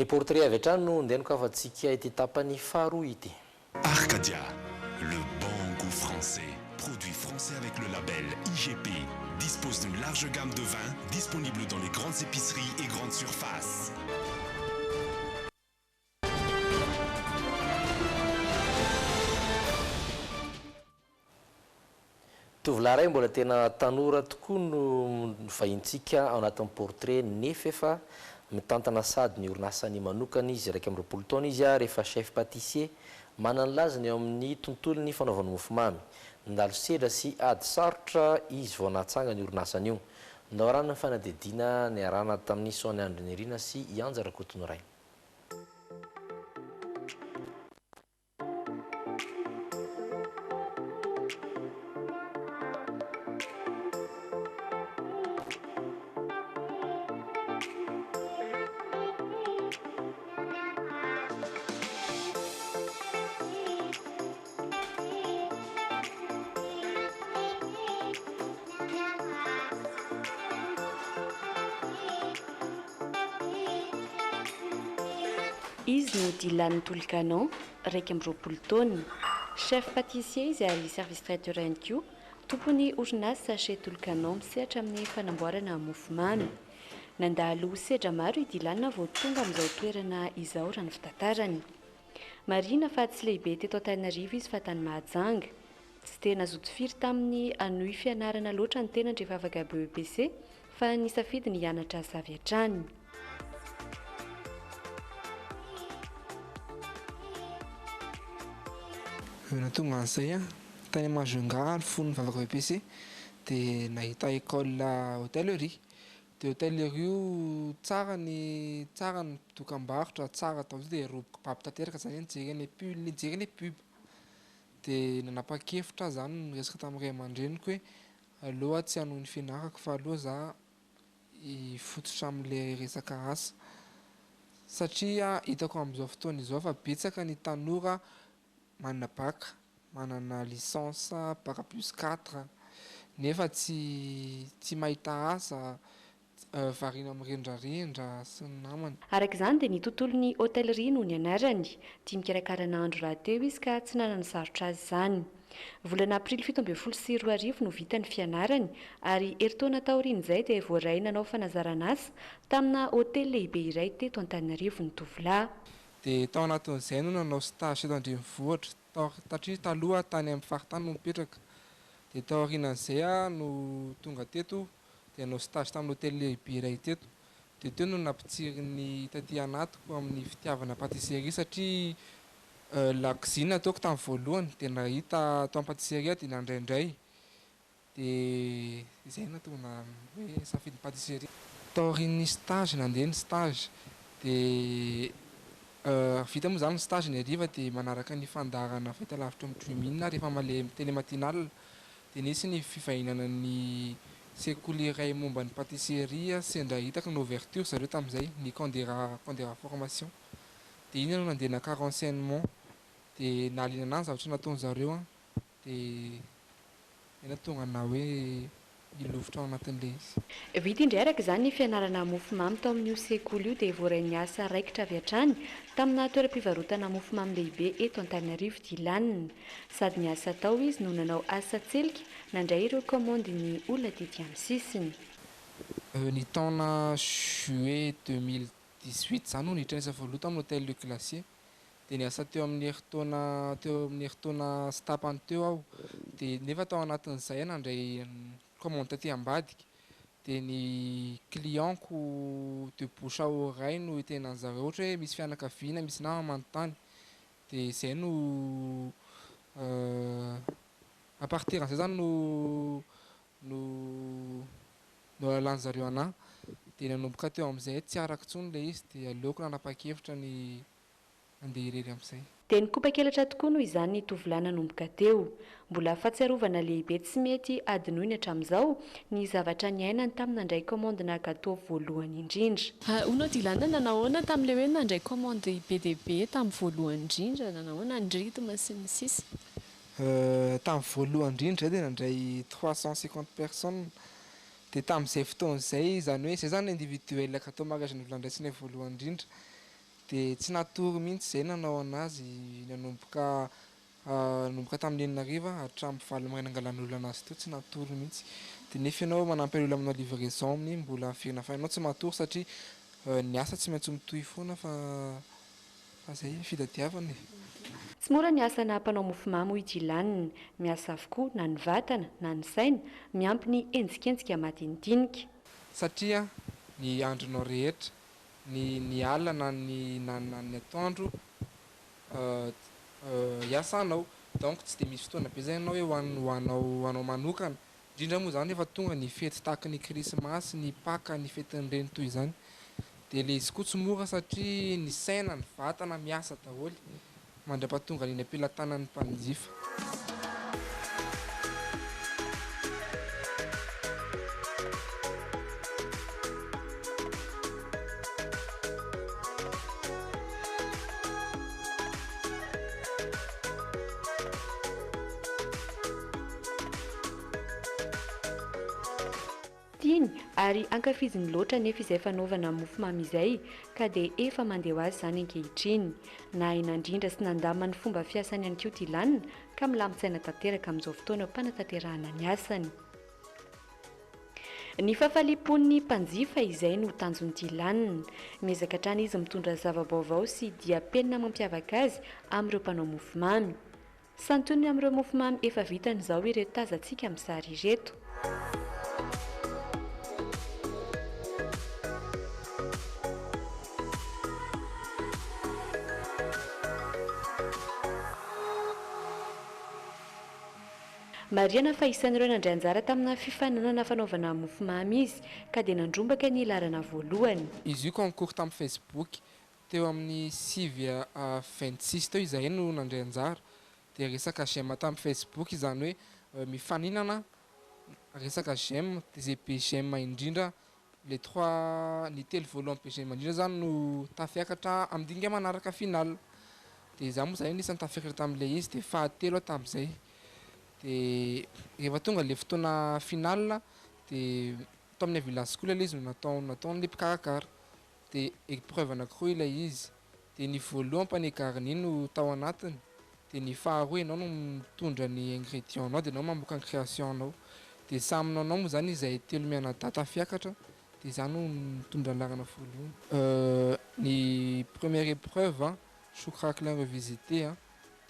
Ny portrait avy hatrany no ndeniko afa-tsika ity tapany faharoa ity. Arcadia, le bon goût français. Produit français avec le label IGP. Dispose d'une large gamme de vins disponible dans les grandes épiceries et grandes surfaces. Tovolahy ray mbola tena tanora tokoa no vahintsika ao anatin'ny portrait nefa efa mitantana sady ny orinasany manokana izy 20 taona izy rehefa chef pâtissier manana lazany eo amin'ny tontolon'ny fanaovana mofomamy ndalo sedra sy ady sarotra izy vao nahatsanga ny orinasany io naorana ny fanadidina ny arana tamin'ny Sonia Andrinirina sy Ianja Rakotonoray. Izy no Dylan Tolkanon, 20 taona, chef pâtissier izy ary service traiteur ihany koa, tompony orinasa chez Tolkanon misehatra amin'ny fanamboarana mofomamy. Nandalo sedra maro i Dylan vao tonga amin'izao toerana izao raha ny fitantarany. Marina fa tsy lehibe teto Antananarivo izy fa tany Mahajanga. Tsy tena zoto firy tamin'ny anohy fianarana loatra ny tenany rehefa afaka BEPC fa nisafidy ny hianatra zavy hatrany. Natonga an'izay tany Majunga fony vavaka BEPC dia nahita école hôtellerie. Dia hôtellerie io tsara ny dokam-barotra tsara tao dia roboka mpampitanteraka zany nijery ny pub. Dia nanapa-kevitra zany niresaka tamin'ny ray aman-dreniko hoe aloha tsy hanohy ny fianarako fa aloha za hifototra amin'ilay resaka asa satria hitako amin'izao fotoana izao fa betsaka ny tanora manana bac, manana licence, bac plus 4 nefa tsy mahita asa, variana mirendrarendra sy ny namany. Araka izany dia ny tontolon'ny hôtellerie no ny anarany. Tia mikarakara andro rahateo izy ka tsy nanana sarotra azy izany. Volana aprily 17 no vita ny fianarany ary eritaona taorian'izay dia voaray nanao fanazarana asa tamina hôtely lehibe iray teto Antananarivo ny tovolahy. Dia tao anatin'izay no nanao stage eto Andrenivohitra satria taloha tany amin'ny faritany no mipetraka. Dia tao aorian'izay no tonga teto dia nanao stage tamin'ny hôtely lehibe iray teto. Dia teo no nampitsiry ny taty anatiko amin'ny fitiavana pâtisserie satria lakozina ataoko tamin'ny voalohany dia nahita tao amin'ny pâtisserie dia nandraindray. Dia izay nahatonga hoe safidy ny pâtisserie. Tao aorian'ny stage nandeha ny stage dia vita moa zany ny stage ny hariva dia manaraka ny fandarana fahitalavitra amin'ny trumine rehefa male tele matinal dia nisy ny fivahinana ny sekoly iray momba ny pâtisserie sendra hitako ny ouverture zareo tamin'izay ny Candera formation dia iny no nandeha nakaro enseignement dia nahaliana anazy zavatra nataony zareo dia natonga na hoe ilovitra ao anatin'ilay izy. Vita indray araka izany ny fianarana mofomamy tao amin'io sekoly io dia voaray ny asa raikitra avy hatrany tamina toeram-pivarotana mofomamy lehibe eto Antananarivo Dylan. Sady ny asa tao izy no nanao asa tselika nandray ireo commande ny olona dity amin'ny sisiny. Ny taona juillet 2018 zany no nitresa voaloha tamin'ny hôtel Le Glacier dia niasa teo amin'ny herintaona sy tapany teo aho dia nefa tao anatin'izay nandray commande taty ambadika dia ny clientko de bouche à oreille no itenany zareo ohatra hoe misy fianakaviana misy nama manontany dia izay no à partir an'izay zany no lalan'ny zareo anahy dia nanomboka teo amin'izay tsy araka intsony ilay izy dia aleoko nanapa-kevitra ny andeha irery amin'izay. Dia nikopa-kelatra tokoa noho izany ny tovolahy nanomboka teo. Mbola fahatsiarovana lehibe tsy mety adinoiny hatramin'izao ny zavatra niainany tamin'ny nandray commande na gâteau voalohany indrindra. Onao Dylan nanahoana tamin'ilay hoe nandray commande be dia be tamin'ny voalohany indrindra, nanahoana ny rythme sy ny sisa? Tamin'ny voalohany indrindra dia nandray 350 personnes dia tamin'izay fotoana izay zany hoe izay zany individuel gâteau mariage ny volandraisina voalohany indrindra dia tsy natory mihitsy izay nanao anazy nanomboka tamin'ny enina hariva hatramin'ny valo maraina angalan'olona anazy teo tsy natory mihitsy. Dia nefa ianao manampy olona aminao livraison amin'ny mbola firina fa ianao tsy matory satria ny asa tsy maintsy mitohy foana fa izay fitadiavana. Tsy mora ny asa na mpanao mofomamy hoy Dilanina, miasa avokoa na ny vatana na ny saina, miampy ny enjikensika madinidinika. Satria ny andronao rehetra, ny alina na ny atoandro iasanao, donc tsy dia misy fotoana be zay ianao hoe hoanao manokana. Indrindra moa zany efa tonga ny fety tahaka ny krismasy, ny paka, ny fetin'ireny toy izany. Dia ilay izy koa tsy mora satria ny saina, ny vatana miasa daholo mandra-pahatonga ny ampelantanan'ny mpanjifa. Ary ankafiziny loatra nefa izay fanaovana mofomamy izay ka dia efa mandeha ho azy izany ankehitriny. Na inandrindra sy nandamina ny fomba fiasany ihany koa Dilanina ka milamin-tsaina tanteraka amin'izao fotoana mpanantanterahana ny asany. Ny fahafalipon'ny mpanjifa izay no tanjon'ny Dilanina. Miezaka hatrany izy mitondra zava-baovao sy dia penina mampiavaka azy amin'ireo mpanao mofomamy. Santioniny amin'ireo mofomamy efa vitany izao ireto tazantsika amin'ny sary ireto. Mariana fa isan'ireo nandray anjara tamina fifananana fanaovana mofomamy izy ka dia nandrombaka ny lalana voalohany. Izy io concours tamin'ny Facebook teo amin'ny 26 teo izahay no nandray anjara. Dia resaka j'aime tamin'ny Facebook izany hoe mifaninana resaka j'aime izay be j'aime indrindra ny telo voalohany be j'aime indrindra zany no tafiakatra amin'ny dinga manaraka final. Dia izaho moa izay nisan'ny tafiakatra tamin'ilay izy dia fahatelo tamin'izay. Dia rehefa tonga ilay fotoana final dia tao amin'ny village-skola ilay izy no nataon'ilay mpikarakara. Dia épreuve anankiroa ilay izy. Dia ny voalohany mpanegariny no tao anatiny. Dia ny faharoa ianao no mitondra ny ingrédients-nao dia ianao mamoaka ny création-nao. Dia samy nanao moa zany izay telo mianadahy tafiakatra dia izany no mitondra ny larana voalohany. Ny première épreuve choux craquelin revisité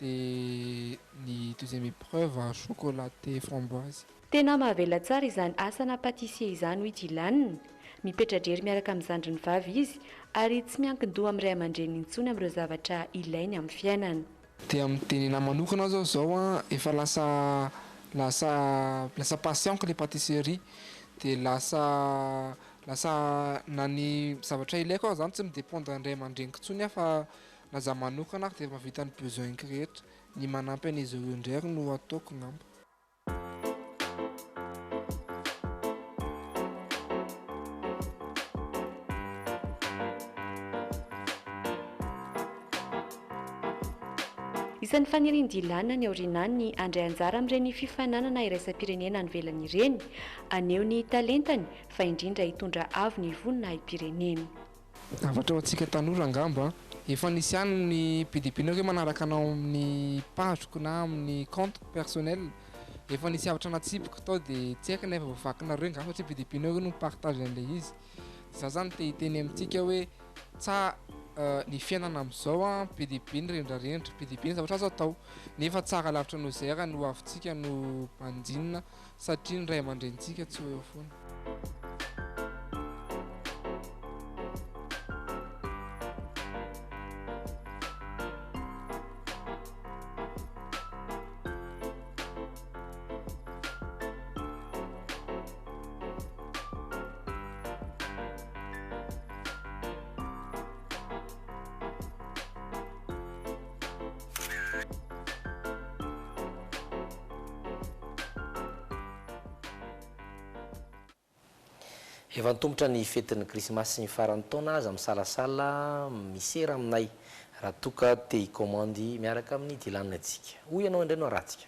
dia ny deuxième épreuve chocolaté framboise. Tena mahavela tsara izany asana pâtissier izany hoy Dilanina. Mipetra-drery miaraka amin'ny zandriny vavy izy ary tsy miankin-doha amin'ny ray aman-dreny intsony amin'ireo zavatra ilainy amin'ny fiainana. Dia amin'ny tenena manokana zao efa lasa passionko ilay pâtisserie. Dia lasa na ny zavatra ilaiko aho zany tsy midépendre amin'ny ray aman-dreniko intsony fa na za manokana dia mahavita ny besoin-ko rehetra. Ny manampy an'izy ireo indray no ataoko ngamba. Isan'ny fanirian'ny Dilanina ny aorinany ny andray anjara amin'ireny fifananana iraisam-pirenena nivelany ireny, aneho ny talentany fa indrindra hitondra avo ny vonona i-pirenena. Zavatra ho antsika tanora angamba efa nisy ihany ny PDP-nao hoe manaraka anao amin'ny pageko na amin'ny compte personnel. Efa nisy havatra natsipiko tao dia tsy haiko nefa voavakinareo angamba satria PDP-nao hoe no mipartage an'ilay izy. Za zany te hiteny amintsika hoe ny fiainana amin'izao PDP ny rendrarendra, PDP ny zavatra azo atao. Nefa tsara lavitra no izay raha no avintsika no mpanjinina satria ny ray aman-drentsika tsy eo foana. Efa nitombotra ny fetin'ny krismasy sy ny faran'ny taona aza misalasala misera aminay raha toka te hikomandy miaraka amin'ny Dilanina antsika. Hoy ianao indray no ratsika.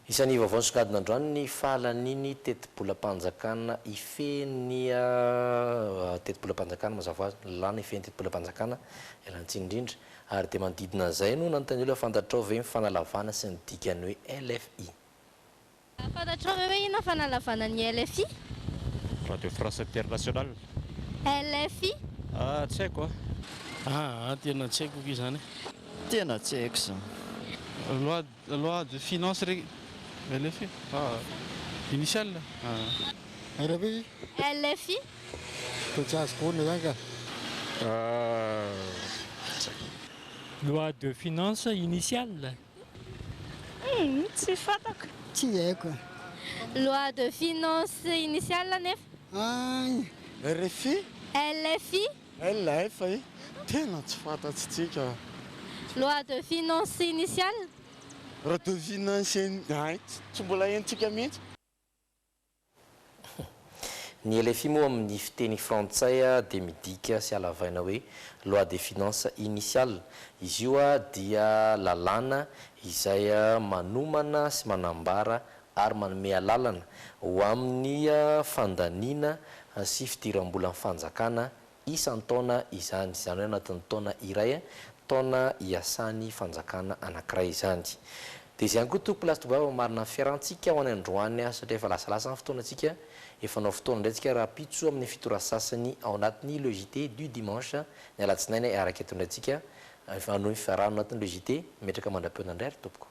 Isan'ny vaovao nisongadina androany ny fahalaniny tetibolam-panjakana ifeny tetibolam-panjakana mazava azy lana ifeny tetibolam-panjakana elantsiny indrindra ary dia manodidina an'izay no nanontany olona fantatrao ve fanalavana sy ny dikany hoe LFI. Fantatrao ve hoe inona fanalavana ny LFI? Radio France Internationale. LFI? Tsy haiko tena tsy haiko izany. Tena tsy haiko izany. Loi de finance LFI initial. LFI? Tsy azoko onona zany ka. Loi de finance initiale. Tsy fantako. Tsy haiko. Loi de finance initiale nefa? RFI? LFI? LFI? Tena tsy fantatsitsika. Loi de finance initiale? Raha de finance tsy mbola hentsika mihitsy. Ny LFI moa amin'ny fiteny frantsay dia midika sy halavaina hoe loi de finance initiale. Izy io dia lalàna izay manomana sy manambara ary manome lalana ho amin'ny fandaniana sy fidiram-bola amin'ny fanjakana isan-taona izany. Izany hoe anatin'ny taona iray taona iasan'ny fanjakana anankiray izany. Dia izay ihany koa tompo lasitobava marina fiarantsika ho any androany satria efa lasalasa ny fotoanantsika. Efa nao fotoana indray tsika rapitso amin'ny fitora sasany ao anatin'ny logité du dimanche ny alatsinainy araka eto indray tsika anohy ny fiarahana anatin'ny logité metraka mandram-peona indray ary tompoko.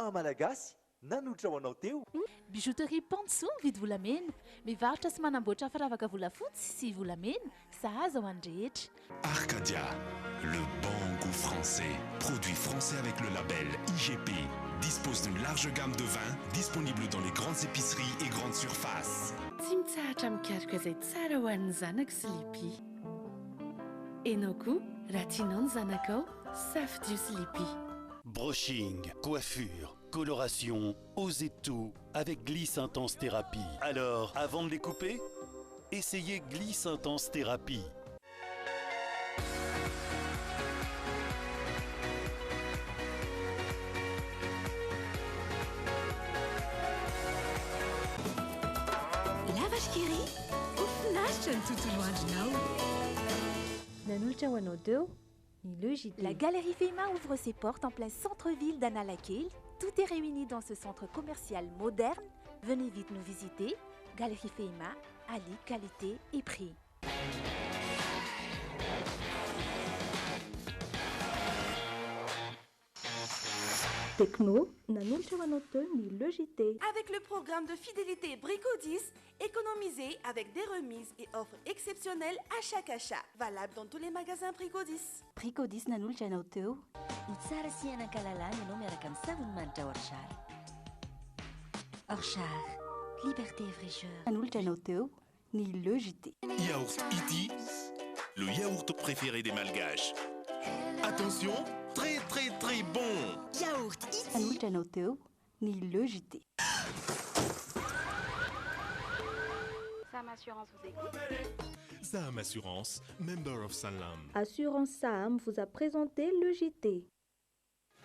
Malagasy nanotra ho anao teo. Bijouterie Penso vidy volamena, mivarotra sy manamboatra firavaka volafotsy sy volamena, sahaza ho an'ny rehetra. Arcadia, le bon goût français. Produit français avec le label IGP. Dispose d'une large gamme de vins disponible dans les grandes épiceries et grandes surfaces. Tsy mitsahatra mikaroka izay tsara ho an'ny zanako sy lipi. Enao koa raha tianao ny zanakao safidio sy lipi. Brushing, coiffure, coloration, osez tout avec Gliss Intense Thérapie. Alors, avant de les couper, essayez Gliss Intense Thérapie. La vache qui rit, ofinaritra ny tontolo andronao. Nanolotra ho anao teo ny logité. La Galerie Fema ouvre ses portes en plein centre-ville d'Analakel. Tout est réuni dans ce centre commercial moderne. Venez vite nous visiter. Galerie Fema, Ali, qualité et prix. Techno, nanolotra ho anao teo ny logité. Avec le programme de fidélité Brico 10, économisez avec des remises et offres exceptionnelles à chaque achat. Valable dans tous les magasins Brico 10. Brico 10 nanolotra anao teo. Ny tsara sy hanan-kalalana ianao miaraka amin'ny savony manitra Orchard. Orchard, liberté et fraîcheur. Nanolotra anao teo ny logité. Yaourt Iti, le yaourt préféré des Malgaches. Attention, très très très bon. Yaourt Iti. Nanolotra anao teo ny logité. Sam Assurance vous écoute. Sam Assurance, member of Sanlam. Assurance Sam vous a présenté le JT.